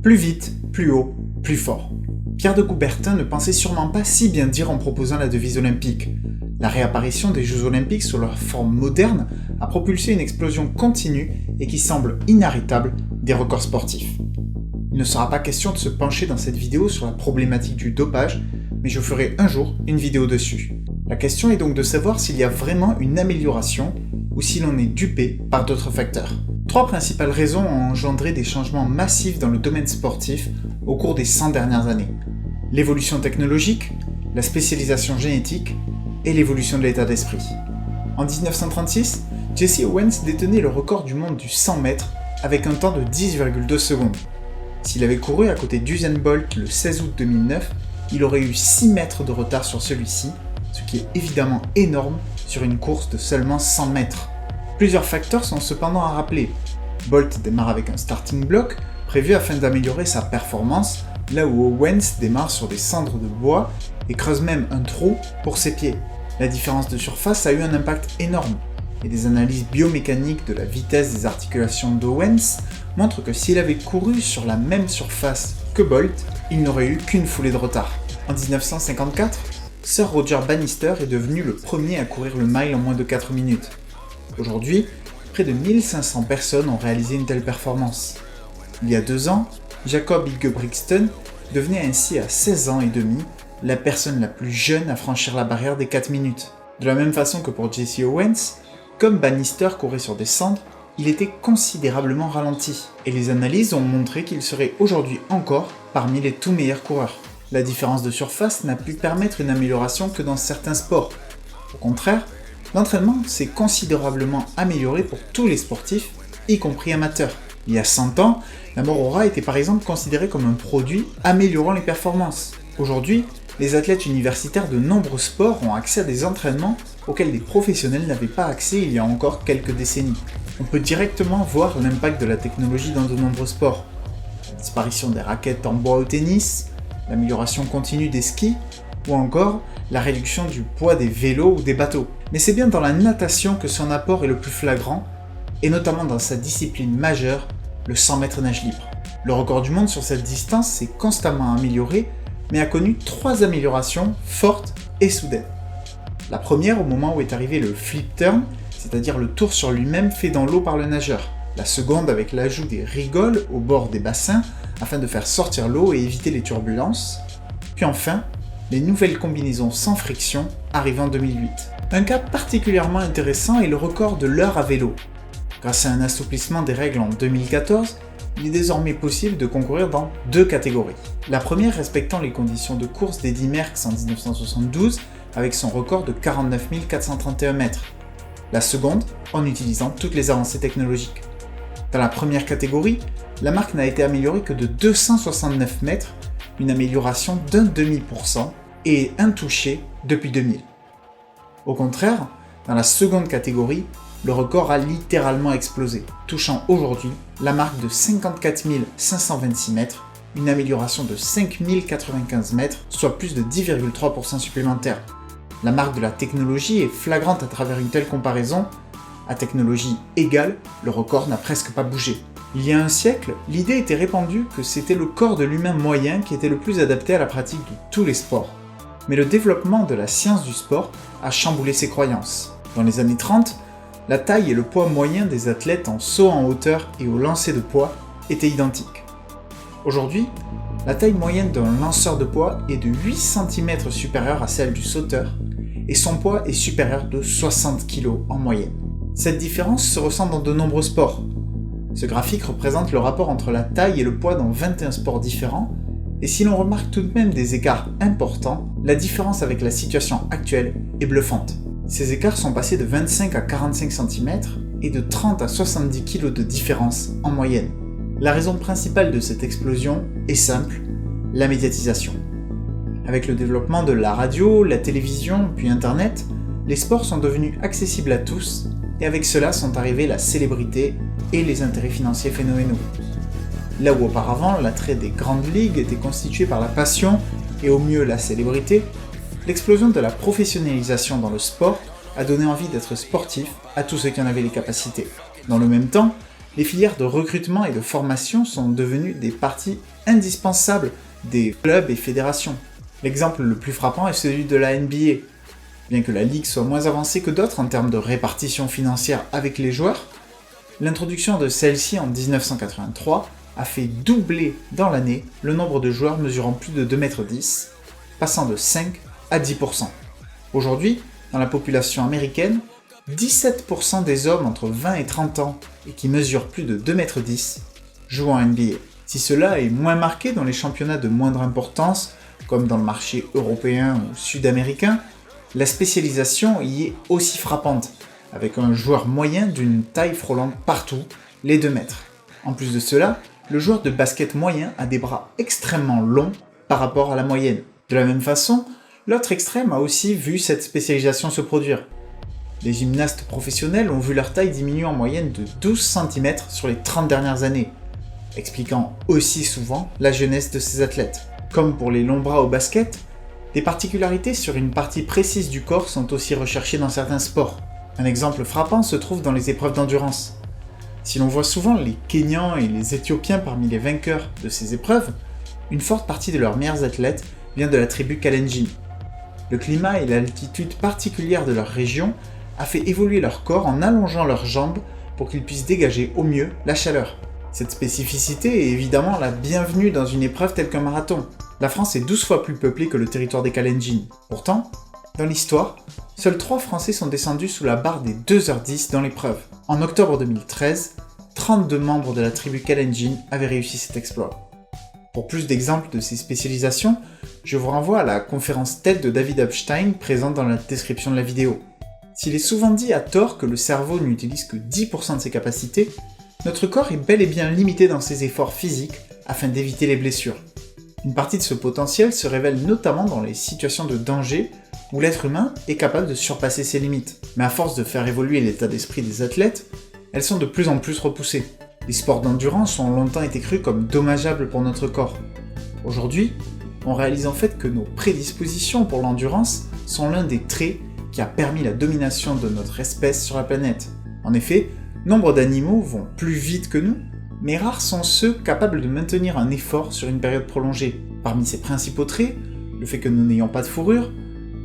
Plus vite, plus haut, plus fort. Pierre de Coubertin ne pensait sûrement pas si bien dire en proposant la devise olympique. La réapparition des Jeux Olympiques sous leur forme moderne a propulsé une explosion continue et qui semble inarrêtable des records sportifs. Il ne sera pas question de se pencher dans cette vidéo sur la problématique du dopage, mais je ferai un jour une vidéo dessus. La question est donc de savoir s'il y a vraiment une amélioration ou si l'on est dupé par d'autres facteurs. Trois principales raisons ont engendré des changements massifs dans le domaine sportif au cours des 100 dernières années. L'évolution technologique, la spécialisation génétique et l'évolution de l'état d'esprit. En 1936, Jesse Owens détenait le record du monde du 100 mètres avec un temps de 10,2 secondes. S'il avait couru à côté d'Usain Bolt le 16 août 2009, il aurait eu 6 mètres de retard sur celui-ci, ce qui est évidemment énorme sur une course de seulement 100 mètres. Plusieurs facteurs sont cependant à rappeler. Bolt démarre avec un starting block prévu afin d'améliorer sa performance, là où Owens démarre sur des cendres de bois et creuse même un trou pour ses pieds. La différence de surface a eu un impact énorme, et des analyses biomécaniques de la vitesse des articulations d'Owens montrent que s'il avait couru sur la même surface que Bolt, il n'aurait eu qu'une foulée de retard. En 1954, Sir Roger Bannister est devenu le premier à courir le mile en moins de 4 minutes. Aujourd'hui, près de 1500 personnes ont réalisé une telle performance. Il y a 2 ans, Jacob Ingebrigtsen devenait ainsi à 16 ans et demi la personne la plus jeune à franchir la barrière des 4 minutes. De la même façon que pour Jesse Owens, comme Bannister courait sur des cendres, il était considérablement ralenti, et les analyses ont montré qu'il serait aujourd'hui encore parmi les tout meilleurs coureurs. La différence de surface n'a pu permettre une amélioration que dans certains sports. Au contraire, l'entraînement s'est considérablement amélioré pour tous les sportifs, y compris amateurs. Il y a 100 ans, la Morora était par exemple considérée comme un produit améliorant les performances. Aujourd'hui, les athlètes universitaires de nombreux sports ont accès à des entraînements auxquels des professionnels n'avaient pas accès il y a encore quelques décennies. On peut directement voir l'impact de la technologie dans de nombreux sports. La disparition des raquettes en bois au tennis, l'amélioration continue des skis, ou encore la réduction du poids des vélos ou des bateaux. Mais c'est bien dans la natation que son apport est le plus flagrant, et notamment dans sa discipline majeure, le 100 mètres nage libre. Le record du monde sur cette distance s'est constamment amélioré, mais a connu 3 améliorations fortes et soudaines. La première au moment où est arrivé le flip turn, c'est-à-dire le tour sur lui-même fait dans l'eau par le nageur. La seconde avec l'ajout des rigoles au bord des bassins afin de faire sortir l'eau et éviter les turbulences. Puis enfin, les nouvelles combinaisons sans friction arrivent en 2008. Un cas particulièrement intéressant est le record de l'heure à vélo. Grâce à un assouplissement des règles en 2014, il est désormais possible de concourir dans 2 catégories. La première respectant les conditions de course d'Eddy Merckx en 1972 avec son record de 49 431 mètres. La seconde en utilisant toutes les avancées technologiques. Dans la première catégorie, la marque n'a été améliorée que de 269 mètres, une amélioration d'un demi%, et intouchée depuis 2000. Au contraire, dans la seconde catégorie, le record a littéralement explosé, touchant aujourd'hui la marque de 54 526 mètres, une amélioration de 5 095 mètres, soit plus de 10,3% supplémentaire. La marque de la technologie est flagrante à travers une telle comparaison. À technologie égale, le record n'a presque pas bougé. Il y a un siècle, l'idée était répandue que c'était le corps de l'humain moyen qui était le plus adapté à la pratique de tous les sports. Mais le développement de la science du sport a chamboulé ces croyances. Dans les années 30, la taille et le poids moyen des athlètes en saut en hauteur et au lancer de poids étaient identiques. Aujourd'hui, la taille moyenne d'un lanceur de poids est de 8 cm supérieure à celle du sauteur, et son poids est supérieur de 60 kg en moyenne. Cette différence se ressent dans de nombreux sports. Ce graphique représente le rapport entre la taille et le poids dans 21 sports différents, et si l'on remarque tout de même des écarts importants, la différence avec la situation actuelle est bluffante. Ces écarts sont passés de 25 à 45 cm et de 30 à 70 kg de différence en moyenne. La raison principale de cette explosion est simple, la médiatisation. Avec le développement de la radio, la télévision, puis Internet, les sports sont devenus accessibles à tous, et avec cela sont arrivées la célébrité et les intérêts financiers phénoménaux. Là où auparavant l'attrait des grandes ligues était constitué par la passion et au mieux la célébrité, l'explosion de la professionnalisation dans le sport a donné envie d'être sportif à tous ceux qui en avaient les capacités. Dans le même temps, les filières de recrutement et de formation sont devenues des parties indispensables des clubs et fédérations. L'exemple le plus frappant est celui de la NBA. Bien que la ligue soit moins avancée que d'autres en termes de répartition financière avec les joueurs, l'introduction de celle-ci en 1983 a fait doubler dans l'année le nombre de joueurs mesurant plus de 2,10 m, passant de 5 à 10%. Aujourd'hui, dans la population américaine, 17% des hommes entre 20 et 30 ans et qui mesurent plus de 2,10 m jouent en NBA. Si cela est moins marqué dans les championnats de moindre importance, comme dans le marché européen ou sud-américain, la spécialisation y est aussi frappante, avec un joueur moyen d'une taille frôlant partout les 2 mètres. En plus de cela, le joueur de basket moyen a des bras extrêmement longs par rapport à la moyenne. De la même façon, l'autre extrême a aussi vu cette spécialisation se produire. Les gymnastes professionnels ont vu leur taille diminuer en moyenne de 12 cm sur les 30 dernières années, expliquant aussi souvent la jeunesse de ces athlètes. Comme pour les longs bras au basket, des particularités sur une partie précise du corps sont aussi recherchées dans certains sports. Un exemple frappant se trouve dans les épreuves d'endurance. Si l'on voit souvent les Kenyans et les Éthiopiens parmi les vainqueurs de ces épreuves, une forte partie de leurs meilleurs athlètes vient de la tribu Kalenjin. Le climat et l'altitude particulière de leur région a fait évoluer leur corps en allongeant leurs jambes pour qu'ils puissent dégager au mieux la chaleur. Cette spécificité est évidemment la bienvenue dans une épreuve telle qu'un marathon. La France est 12 fois plus peuplée que le territoire des Kalenjin. Pourtant, dans l'histoire, seuls 3 Français sont descendus sous la barre des 2h10 dans l'épreuve. En octobre 2013, 32 membres de la tribu Kalenjin avaient réussi cet exploit. Pour plus d'exemples de ces spécialisations, je vous renvoie à la conférence TED de David Epstein présente dans la description de la vidéo. S'il est souvent dit à tort que le cerveau n'utilise que 10% de ses capacités, notre corps est bel et bien limité dans ses efforts physiques afin d'éviter les blessures. Une partie de ce potentiel se révèle notamment dans les situations de danger où l'être humain est capable de surpasser ses limites. Mais à force de faire évoluer l'état d'esprit des athlètes, elles sont de plus en plus repoussées. Les sports d'endurance ont longtemps été crus comme dommageables pour notre corps. Aujourd'hui, on réalise en fait que nos prédispositions pour l'endurance sont l'un des traits qui a permis la domination de notre espèce sur la planète. En effet, nombre d'animaux vont plus vite que nous, mais rares sont ceux capables de maintenir un effort sur une période prolongée. Parmi ces principaux traits, le fait que nous n'ayons pas de fourrure,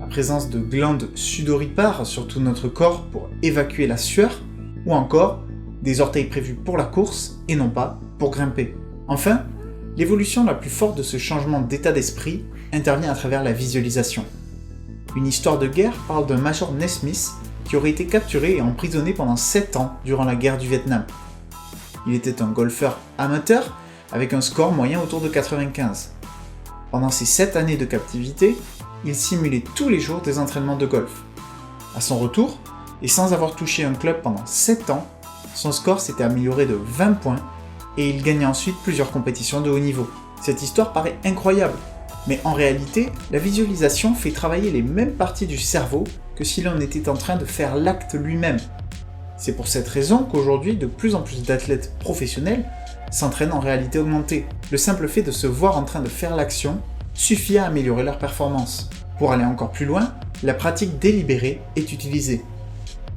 la présence de glandes sudoripares sur tout notre corps pour évacuer la sueur, ou encore des orteils prévus pour la course et non pas pour grimper. Enfin, l'évolution la plus forte de ce changement d'état d'esprit intervient à travers la visualisation. Une histoire de guerre parle d'un major Nesmith qui aurait été capturé et emprisonné pendant 7 ans durant la guerre du Vietnam. Il était un golfeur amateur avec un score moyen autour de 95. Pendant ces 7 années de captivité, il simulait tous les jours des entraînements de golf. À son retour, et sans avoir touché un club pendant 7 ans, son score s'était amélioré de 20 points et il gagnait ensuite plusieurs compétitions de haut niveau. Cette histoire paraît incroyable, mais en réalité, la visualisation fait travailler les mêmes parties du cerveau que si l'on était en train de faire l'acte lui-même. C'est pour cette raison qu'aujourd'hui, de plus en plus d'athlètes professionnels s'entraînent en réalité augmentée. Le simple fait de se voir en train de faire l'action suffit à améliorer leur performance. Pour aller encore plus loin, la pratique délibérée est utilisée.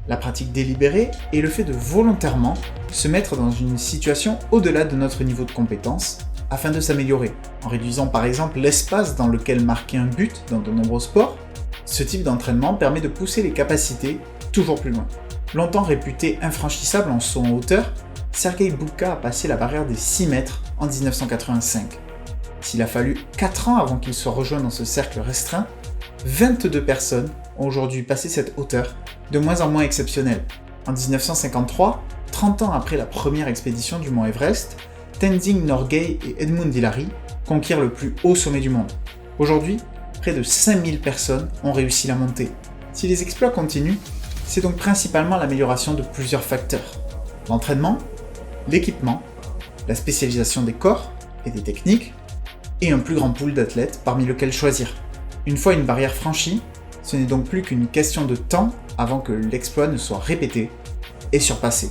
La pratique délibérée est le fait de volontairement se mettre dans une situation au-delà de notre niveau de compétence afin de s'améliorer. En réduisant par exemple l'espace dans lequel marquer un but dans de nombreux sports, ce type d'entraînement permet de pousser les capacités toujours plus loin. Longtemps réputé infranchissable en saut en hauteur, Sergei Bubka a passé la barrière des 6 mètres en 1985. S'il a fallu 4 ans avant qu'il soit rejoint dans ce cercle restreint, 22 personnes ont aujourd'hui passé cette hauteur, de moins en moins exceptionnelle. En 1953, 30 ans après la première expédition du mont Everest, Tenzing Norgay et Edmund Hillary conquirent le plus haut sommet du monde. Aujourd'hui, près de 5000 personnes ont réussi la montée. Si les exploits continuent, c'est donc principalement l'amélioration de plusieurs facteurs. L'entraînement, l'équipement, la spécialisation des corps et des techniques, et un plus grand pool d'athlètes parmi lesquels choisir. Une fois une barrière franchie, ce n'est donc plus qu'une question de temps avant que l'exploit ne soit répété et surpassé.